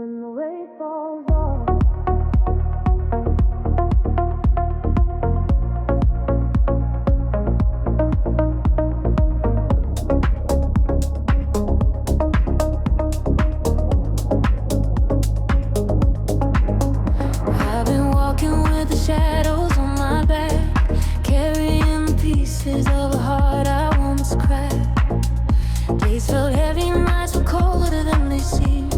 when the weight falls off. I've been walking with the shadows on my back, carrying the pieces of a heart I once cracked. Days felt heavy, nights were colder than they seemed,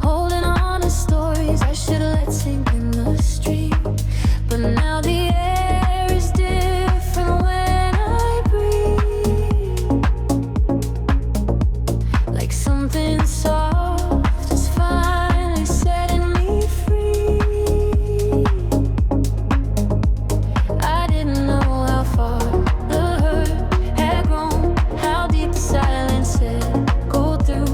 holding on to stories I should've let sink in the street. But now the air is different when I breathe, like something soft is finally setting me free. I didn't know how far the hurt had grown, how deep the silence had go through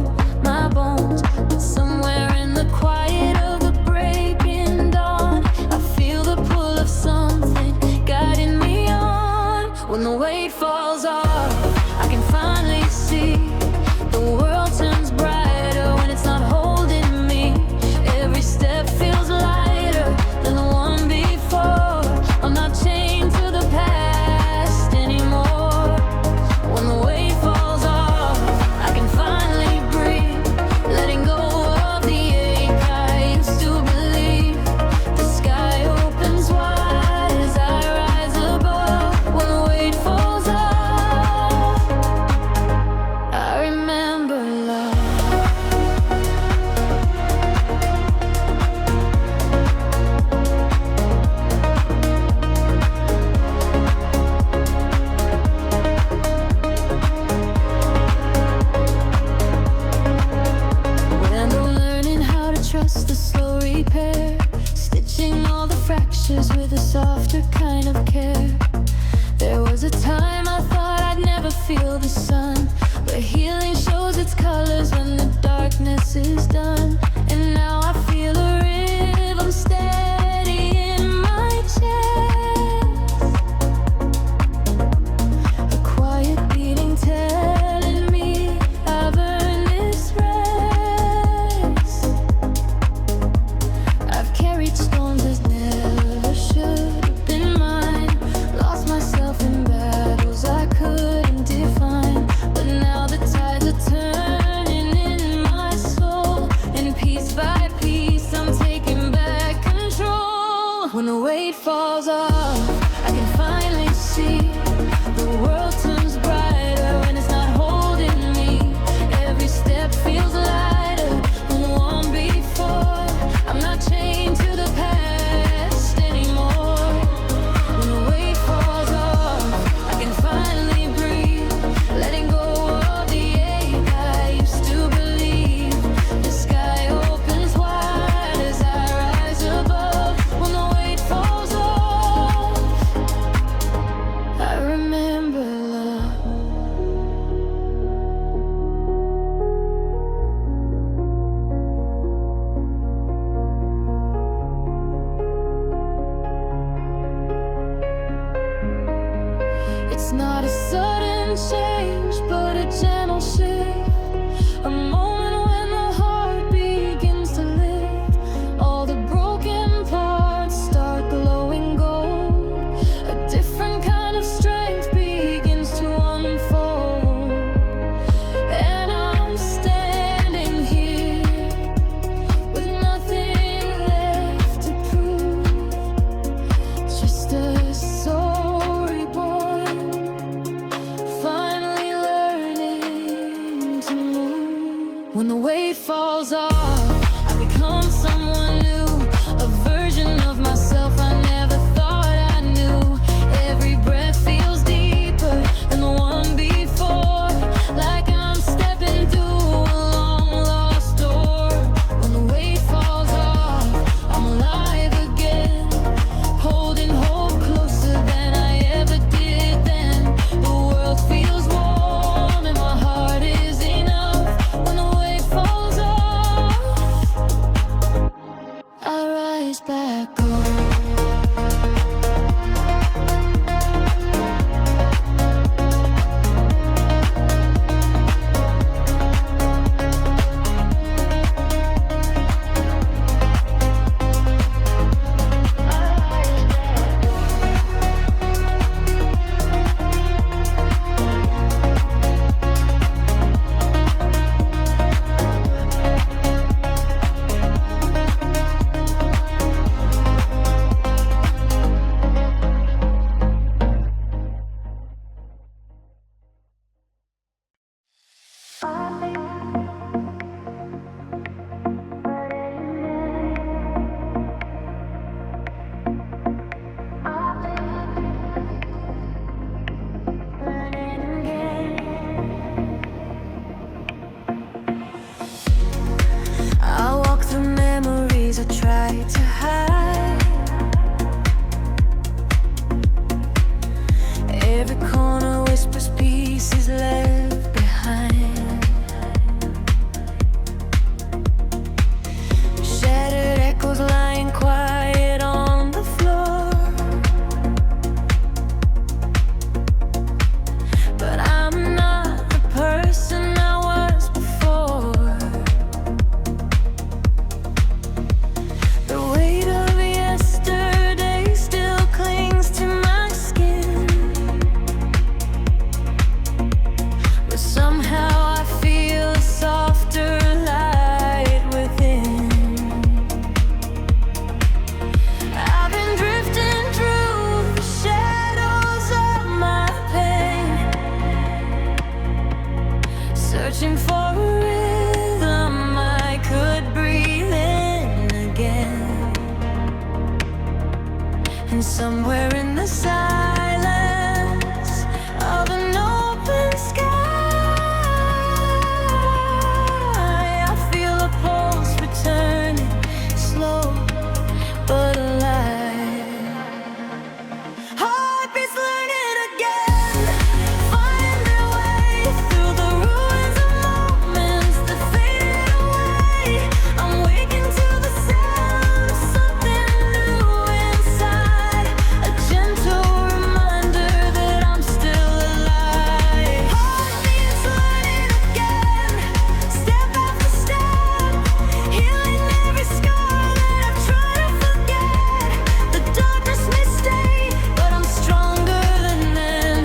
my bones. But somewhere in the quiet of the breaking dawn, I feel the pull of something guiding me on. When the weight falls off, I can finally see the world turns brighter when it's not holding me. Every step feels lighter than the one before. I'm not chained to the past anymore. When the weight falls off, I can finally breathe, letting go of the ache I used to believe. The sky opens wide as I rise above. When the weight falls off, I remember love. When I'm learning how to trust the slow repair, stitching all the fractures with a softer kind of care. There was a time I thought I'd never feel the sun, but healing shows its colors when the darkness is done. And now I feel a rhythm steady in my chest, a quiet beating telling me I've earned this rest. I've carried storms that never should have been mine, lost myself in battles I couldn't define. But now the tides are turning in my soul, and piece by piece I'm taking back control. When the weight falls off, I can finally see the world turns brighter when it's not holding me. Every step feels lighter than the one before. I'm not chained to the past anymore. When the weight falls off, I can finally breathe, letting go of the ache I used to believe. The sky opens wide as I rise above. When the weight falls off, I remember love. It's not a sudden change, but a gentle shift. A moment when the heart begins to lift. All the broken parts start glowing gold. A different kind of strength begins to unfold. And I'm standing here with nothing left to prove. Just a soul reborn, finally learning to move. When the weight falls off, I become someone new, a version of myself I never thought I knew. Every breath feels deeper than the one before, like I'm stepping through a long lost door. When the weight falls off, I'm alive again, holding hope closer than I ever did then. The world feels warm and my heart is enough. When the weight falls off, somewhere in the silence of an open sky. I feel a pulse returning, slow but alive. Heartbeats learning again, find their way through the ruins of moments that faded away. I'm waking to the sound of something new inside, a gentle reminder that I'm still alive. Heartbeats learning again, step after step, healing every scar that I've tried to forget. The darkness may stay, but I'm stronger than then.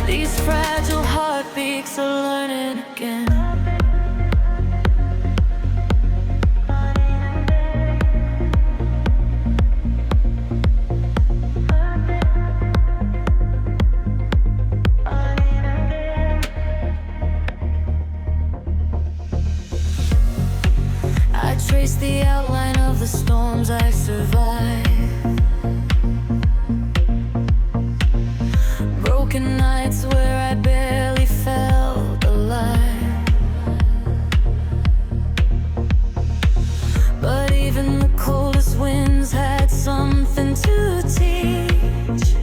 These fragile heartbeats are learning again. I trace the outline of the storms I survived. Broken nights where I barely felt alive. But even the coldest winds had something to teach.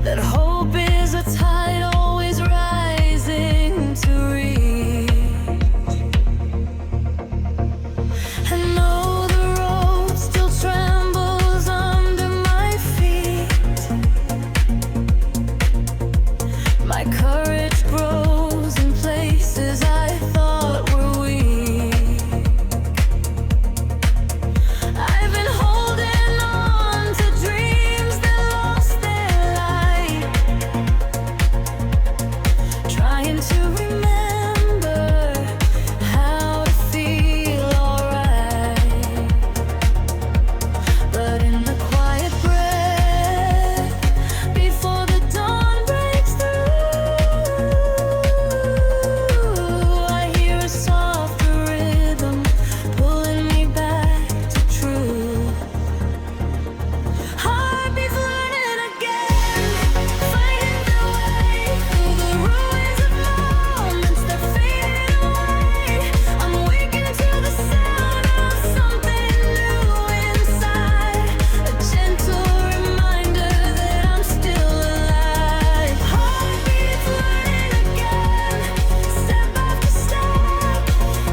That hope is a tide always rising to reach. And though the road still trembles under my feet, my courage grows in places I thought were weak. I've been holding on to dreams that lost their light, trying to remember how to feel alright. But in the quiet breath, before the dawn breaks through, I hear a softer rhythm pulling me back to truth. Heartbeats learning again, finding their way through the ruins of moments that faded away. I'm waking to the sound of something new inside, a gentle reminder that I'm still alive. Heartbeats learning again, step after step,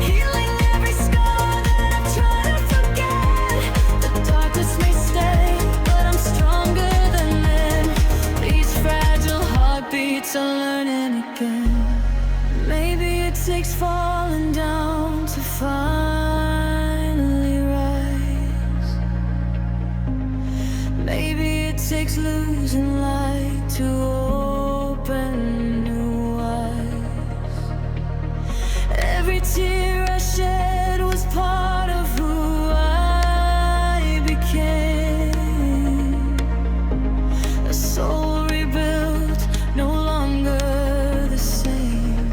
healing every scar that I've tried to forget. The darkness may stay, but I'm stronger than then. These fragile heartbeats are learning again. Maybe it takes falling down to finally rise. Maybe it takes losing light to open new eyes. Every tear I shed was part of who I became. A soul rebuilt, no longer the same.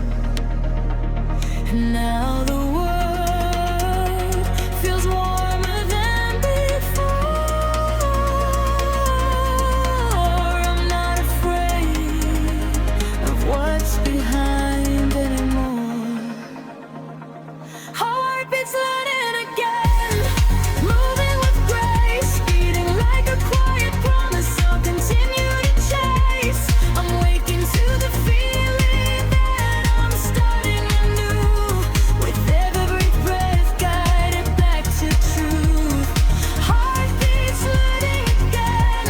And now the world feels warmer than before. I'm not afraid of what's behind anymore. Heartbeats learning again, moving with grace, beating like a quiet promise. I'll continue to chase. I'm waking to the feeling that I'm starting anew, with every breath guided back to truth. Heartbeats learning again,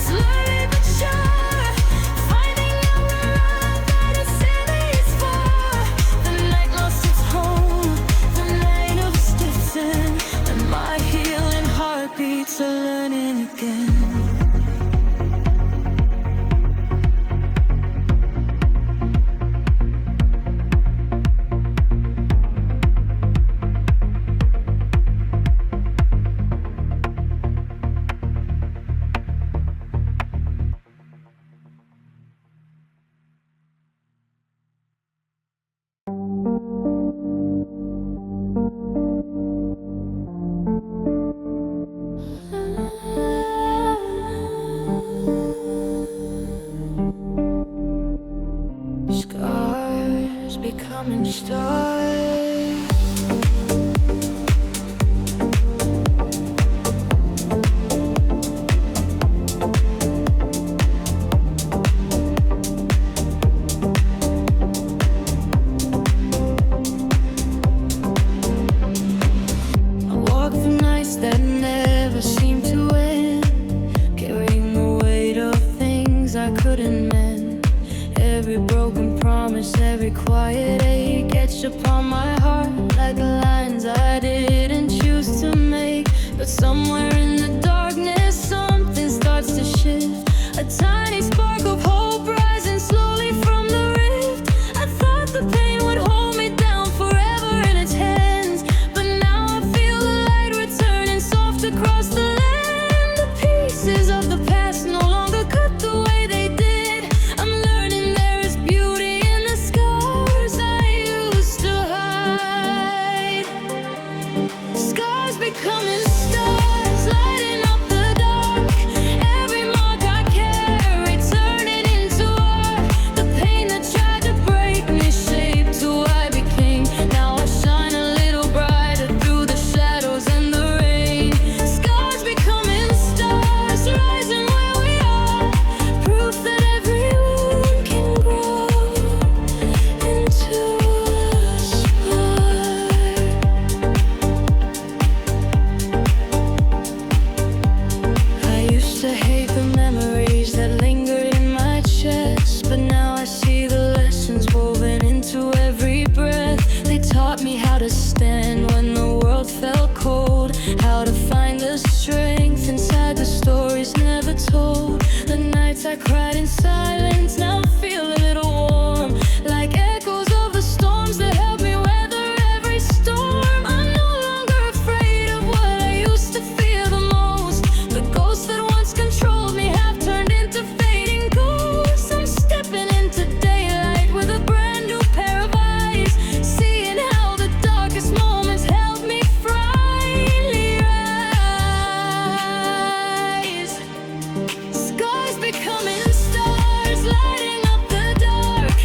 slowly but sure, finding out the love that it still is for. The night lost its home, the night of Stetson, and my healing heartbeats are learning again. every quiet ache etched upon my heart, like the lines I didn't choose to make. But somewhere in the darkness, something starts to shift. A tiny spark of hope rising slowly from the rift. I thought the pain would hold me down forever in its hands, but now I feel the light returning soft across the land. The pieces of the past no longer cut the way they did. I'm learning there is beauty in the scars I used to hide. Scars becoming stars, lighting up the dark. Every mark I carry turning into art. The pain that tried to break me shaped who I became. Now I shine a little brighter through the shadows and the rain. Scars becoming stars, rising where we are. Proof that everyone can grow into a spark. I used to hate the memories that lingered in my chest, but now I see the lessons woven into every breath. They taught me how to stand when the world felt cold, how to find the strength inside the stories never told. The nights I cried in silence now feel a little warm, like echoes of the storms that helped me weather every storm. I'm no longer afraid of what I used to fear the most. The ghosts that once controlled me have turned into fading ghosts. I'm stepping into daylight with a brand new pair of eyes, seeing how the darkest moments helped me finally rise. Scars becoming stars, lighting up the dark.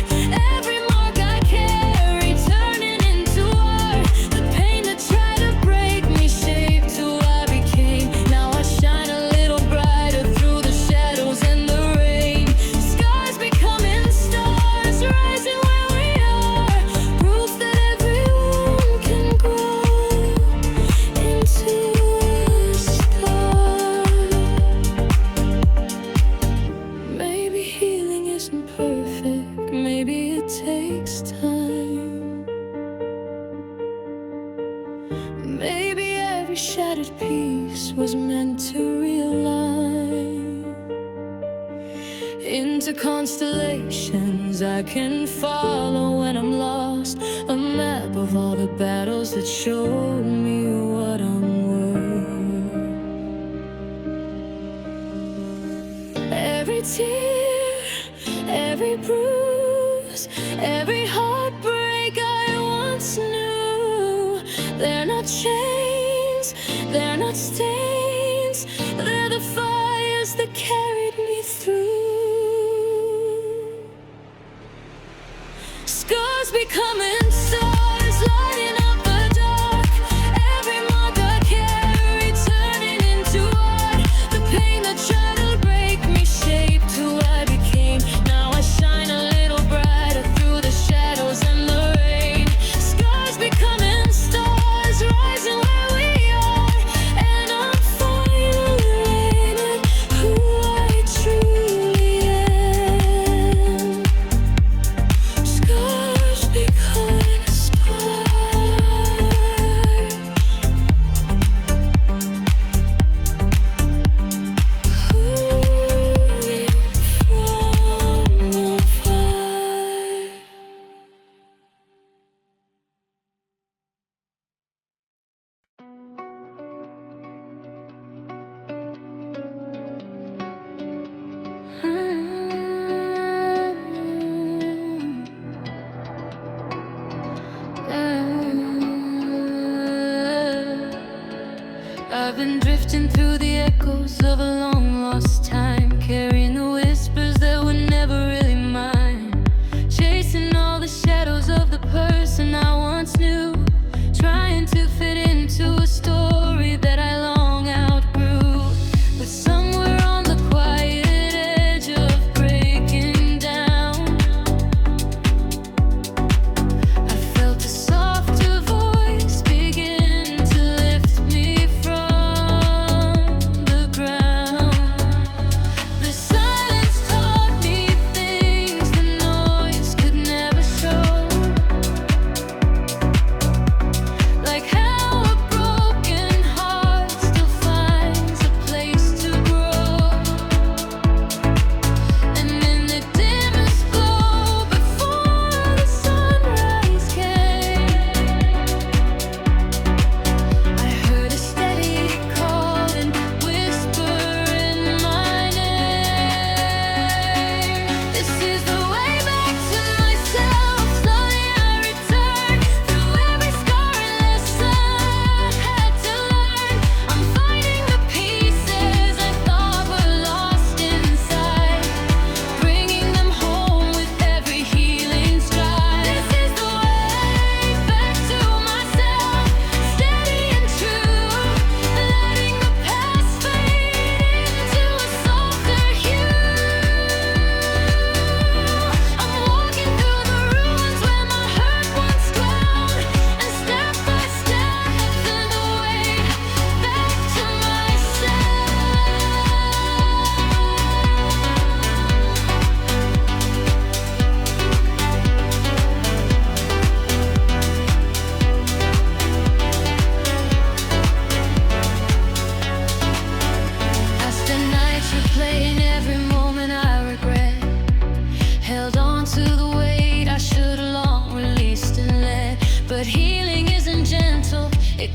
Every mark I carry turning into art. The pain that tried to break me shaped who I became. Now I shine a little brighter through the shadows and the rain. Scars becoming stars, rising where we are. Proof that everyone can grow into a star. Maybe healing isn't perfect, maybe it takes time. Maybe every shattered piece was meant to realign into constellations I can follow when I'm lost. A map of all the battles that showed me what I'm worth. Every tear, every bruise, every heartbreak I once knew. They're not chains, they're not stains. They're the fires that carried me through. Scars becoming stars, lighting up the dark. Every mark I carry turning into art. The pain that tried to break me shaped who I became. Now I shine a little brighter through the shadows and the rain. Scars becoming stars, rising where we are. And I'm finally learning who I truly am. Scars becoming stars. Moving from afar. I've been drifting through the echoes of a long lost time, carrying the whispers that were never really mine, chasing all the shadows of the person I once knew, trying to fit into a story that I long outgrew. But somewhere on the quiet edge of breaking down, I felt a softer voice begin to lift me from the ground.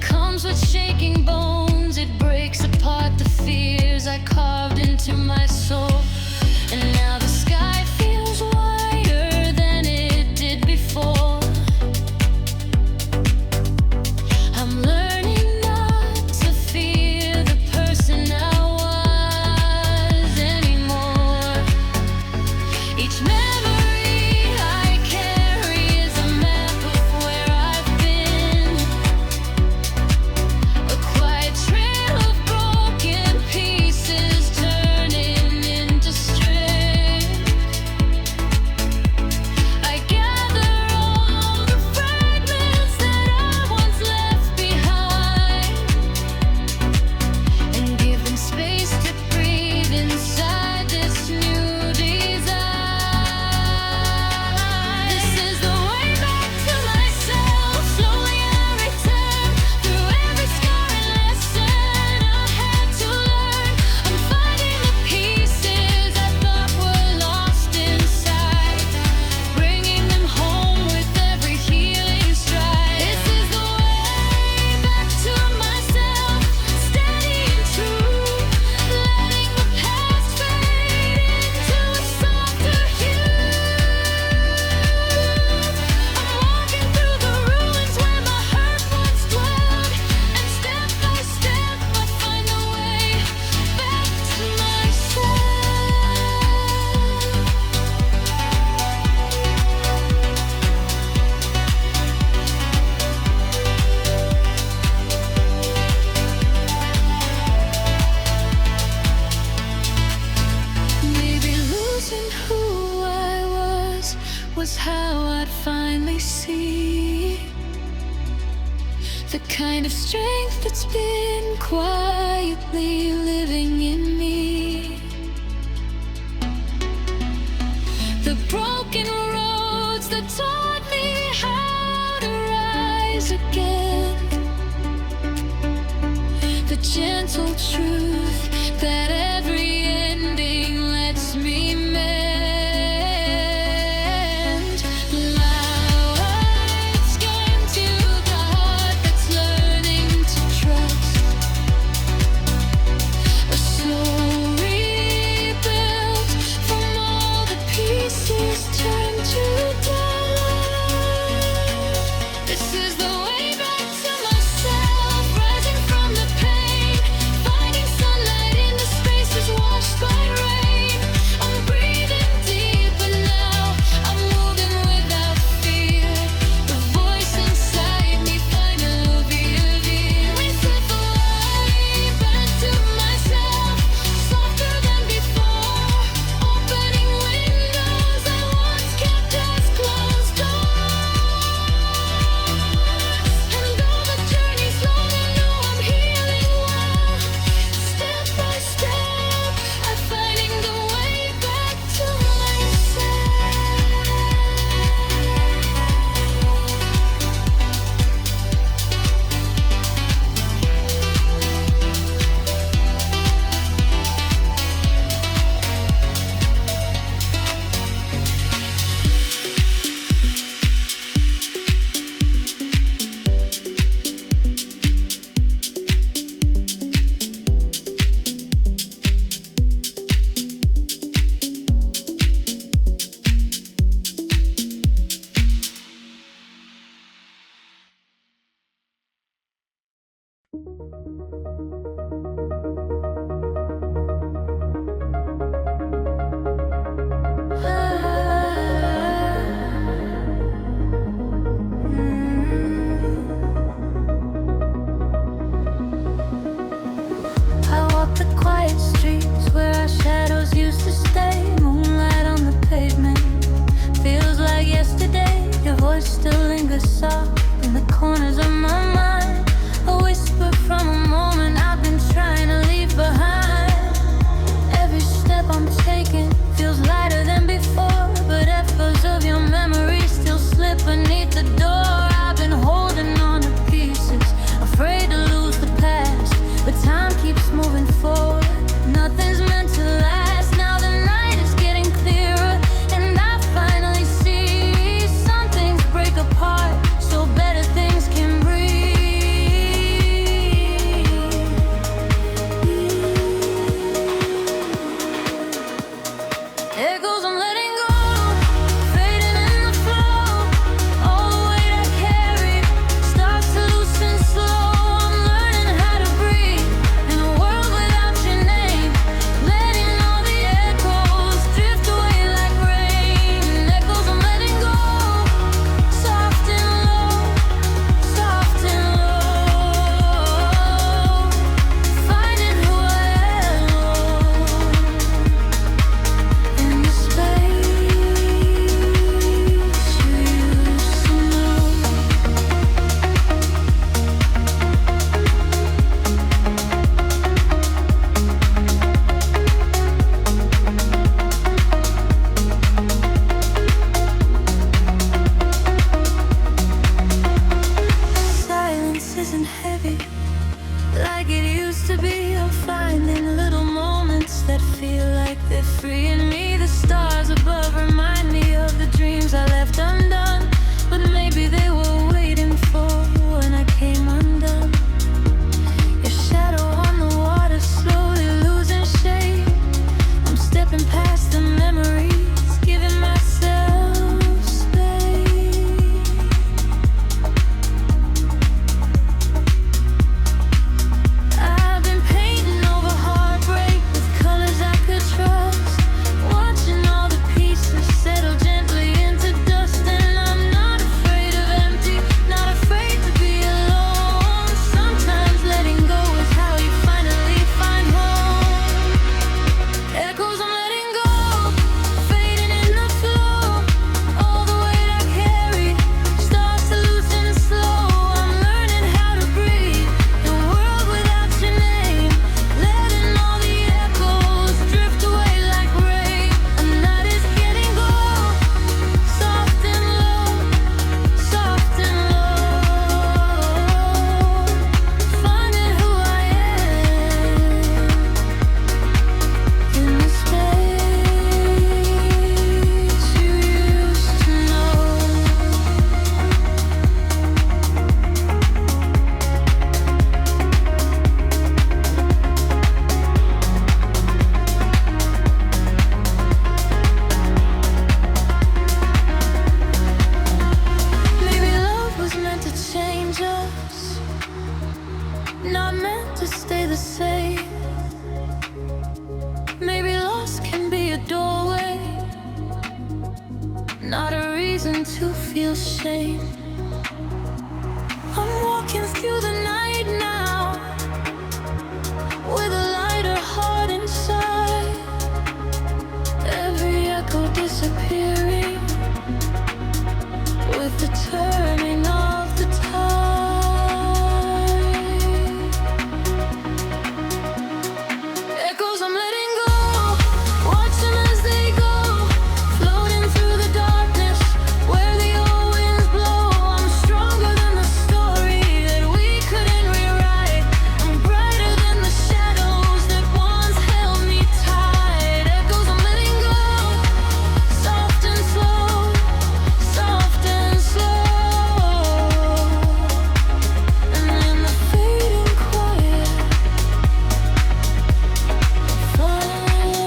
comes with shaking bones. It breaks apart the fears I carved into my soul. And now the sky feels wider than it did before. I'm learning not to fear the person I was anymore. Each memory I carry is a map of where I've been. A quiet trail of broken pieces turning into strength. I gather all the fragments that I once left behind and give them space to breathe inside this new design. This is the way back to myself. Slowly I return through every scar and lesson I had to learn. I'm finding the pieces I thought were lost inside, bringing them home with every healing stride. This is the way back to myself, steady and true, letting the past fade into a softer hue. I'm walking through the ruins where my hurt once dwelled, and step by step I find the way back to myself. Maybe losing who I was how I'd finally see the kind of strength that's been quietly living in me. The broken roads that taught me how to rise again. The gentle truth that every ending lets me mend. Lights came to the heart that's learning to trust. A soul rebuilt from all the pieces turned to dust. This is the way back to myself, rising from the pain, finding sunlight in the spaces washed by rain. I'm breathing deeper now, I'm moving without fear. The voice inside me finally revealed. This is the way back to myself, softer than before, opening windows I once kept as closed doors. And though the journey's long, I know I'm healing well. Step by step, I'm finding the way back to I walk the quiet streets where our shadows used to stay. Moonlight on the pavement, feels like yesterday. Your voice still lingers soft in the corners of my mind. A whisper from a moment I've been trying to leave behind. Every step I'm taking feels lighter than before, but echoes of your memory still slip beneath the door. I've been holding on to pieces, afraid to lose the past, but time keeps moving forward. Nothing's meant to last. Now the night is getting clearer, and I finally see some things break apart so better things can breathe. like it used to be. I'm finding little moments that feel like they're freeing me. The stars above remind me of the dreams I left undone, but maybe they were waiting for when I came undone. Your shadow on the water slowly losing shape. I'm stepping past the memories, giving myself space. I've been painting over heartbreak with colors I could trust, watching all the pieces settle gently into dust. And I'm not afraid of empty, not afraid to be alone. Sometimes letting go is how you finally find home. Echoes I'm letting go, fading in the flow. All the weight I carry starts to loosen slow. I'm learning how to breathe the world without your name, letting all the echoes drift away like rain. A night is getting cold, soft and low, soft and low. Finding who I am in the space you used to know. Maybe love was meant to change us, not meant to stay the same. Maybe loss can be a doorway, not a reason to feel shame. I'm walking through the night now with a lighter heart inside. Every echo disappearing with the turning of the tide. Echoes I'm letting go, watching as they go, floating through the darkness where the old winds blow. I'm stronger than the story that we couldn't rewrite. I'm brighter than the shadows that once held me tight. Echoes I'm letting go, soft and slow, soft and slow. And in the fading quiet, finally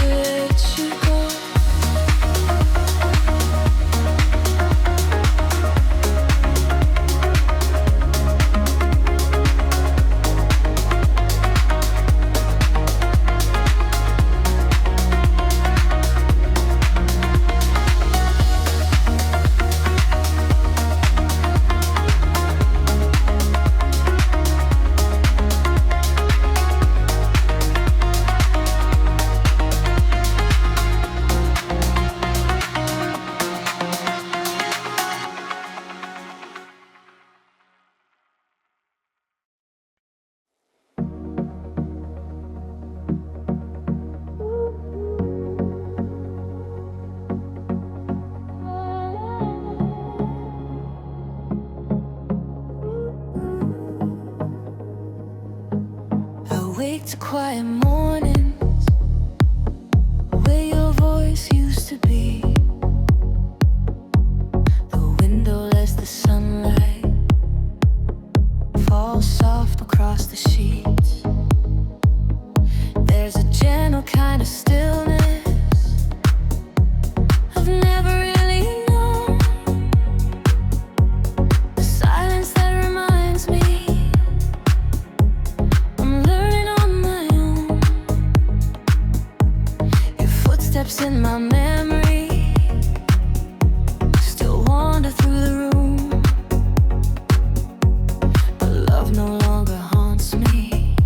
let you go. Awake to quiet mornings where your voice used to be. The window lets the sunlight fall soft across the sheets. There's a gentle kind of stillness I've never really known. The silence that reminds me I'm learning on my own. Your footsteps in my memory still wander through the room, but love no longer haunts me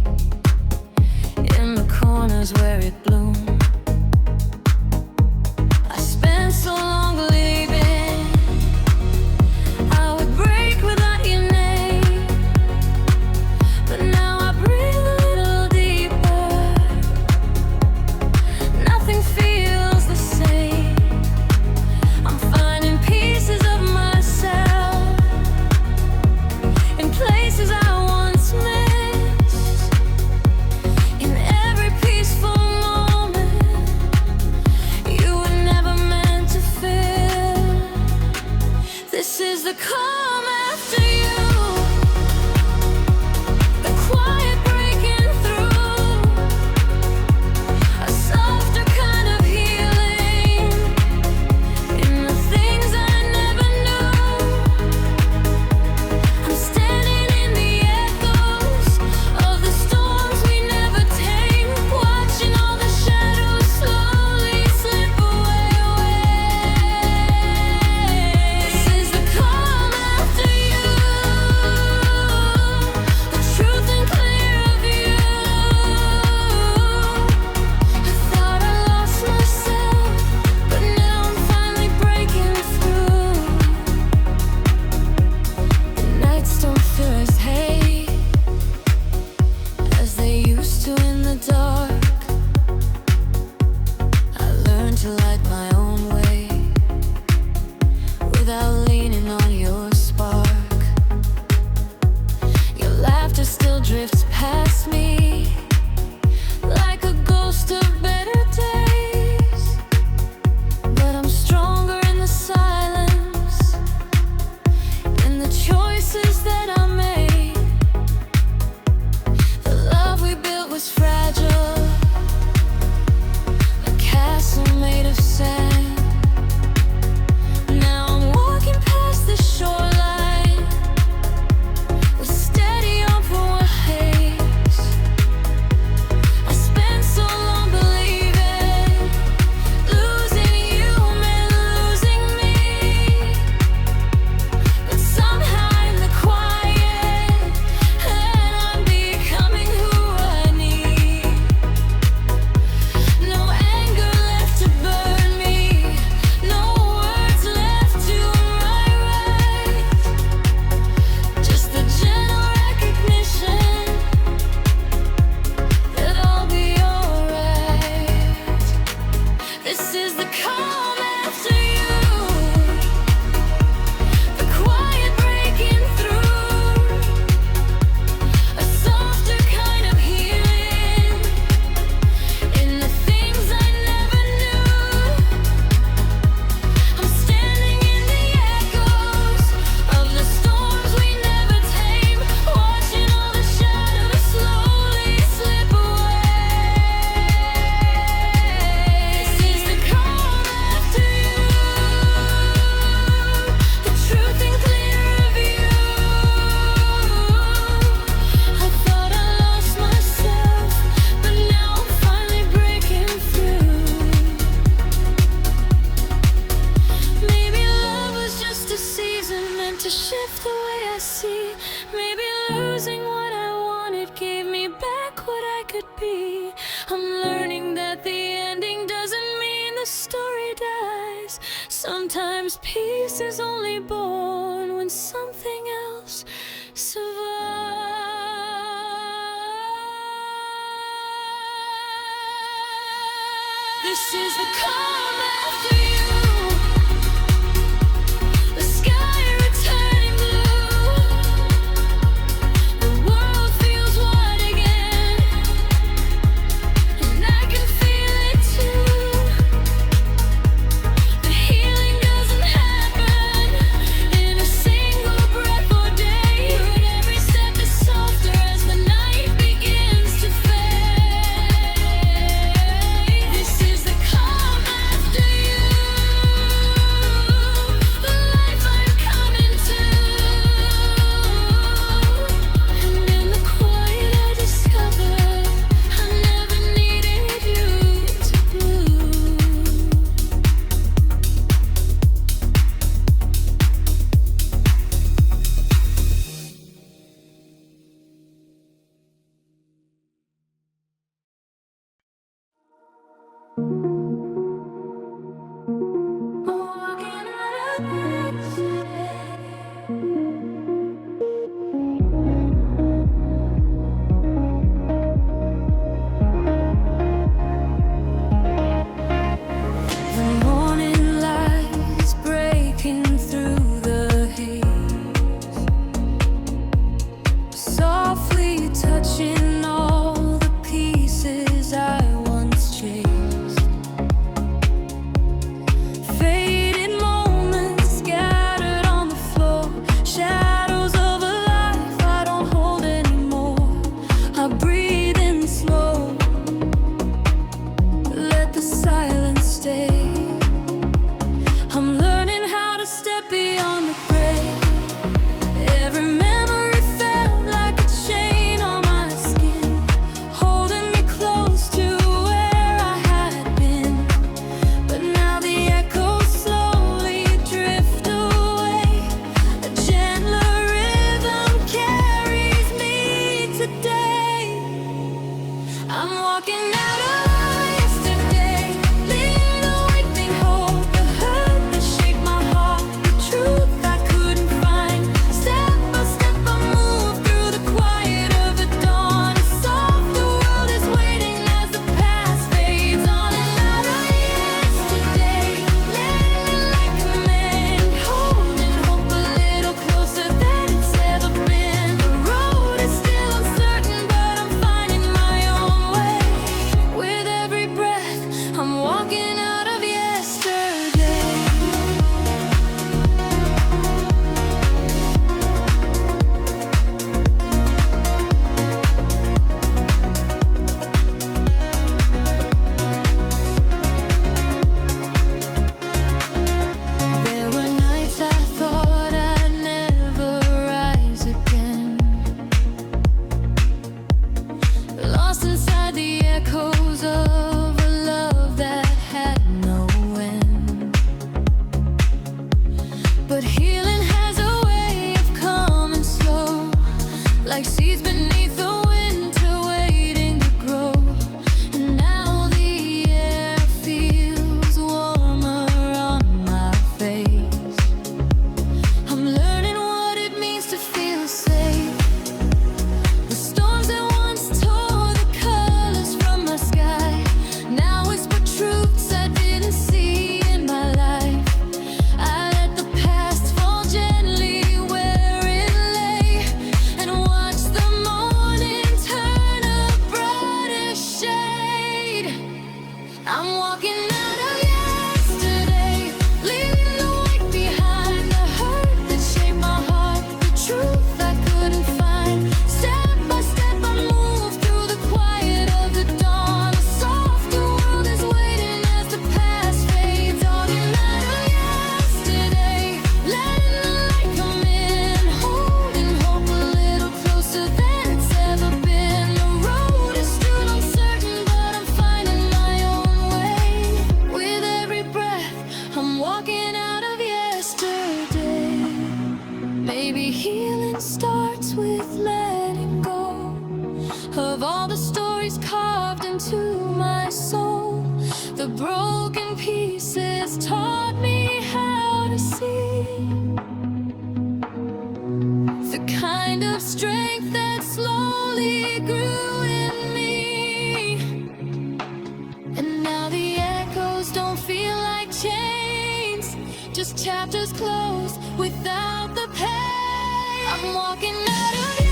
in the corners where it bloomed. I spent so long Maybe losing what I wanted gave me back what I could be. I'm learning that the ending doesn't mean the story dies. Sometimes peace is only born when something else survives. This is the calm after you. The sky returning blue. The world feels wide again, and I can feel it too. The healing doesn't happen in a single breath or day, but every step is softer as the night begins to fade. This is the calm after you. The life I'm coming to. And in the quiet I discover I never needed you to bloom. Walking out of the morning lights breaking through the haze, softly touching all the pieces I once chased. Faded moments scattered on the floor, shadows of a life I don't hold anymore. I breathe in slow, let the silence stay. I'm learning how to step beyond the gray. Every memory felt like a chain on my skin, holding me close to where I had been. But now the echoes slowly drift away. A gentler rhythm carries me today. I'm walking out of yesterday, leaving a waking hope, the hurt that shaped my heart, the truth I couldn't find. Step by step I move through the quiet of the dawn. A softer world is waiting as the past fades on. And out of yesterday, landing like a man, holding hope a little closer than it's ever been. The road is still uncertain, but I'm finding my own way. With every breath, I'm walking out of yesterday. There were nights I thought I'd never rise again, lost inside the echoes of a love that had no end. But healing has a way of coming slow, like seeds beneath the winter waiting to grow. And now the air feels warmer on my face. I'm learning what it means to feel safe. The storms that once tore the colors from my sky now whisper truths I didn't see in my life. I let the past fall gently where it lay, and watch the morning The broken pieces taught me how to see the kind of strength that slowly grew in me. And now the echoes don't feel like chains, just chapters closed without the pain. I'm walking out of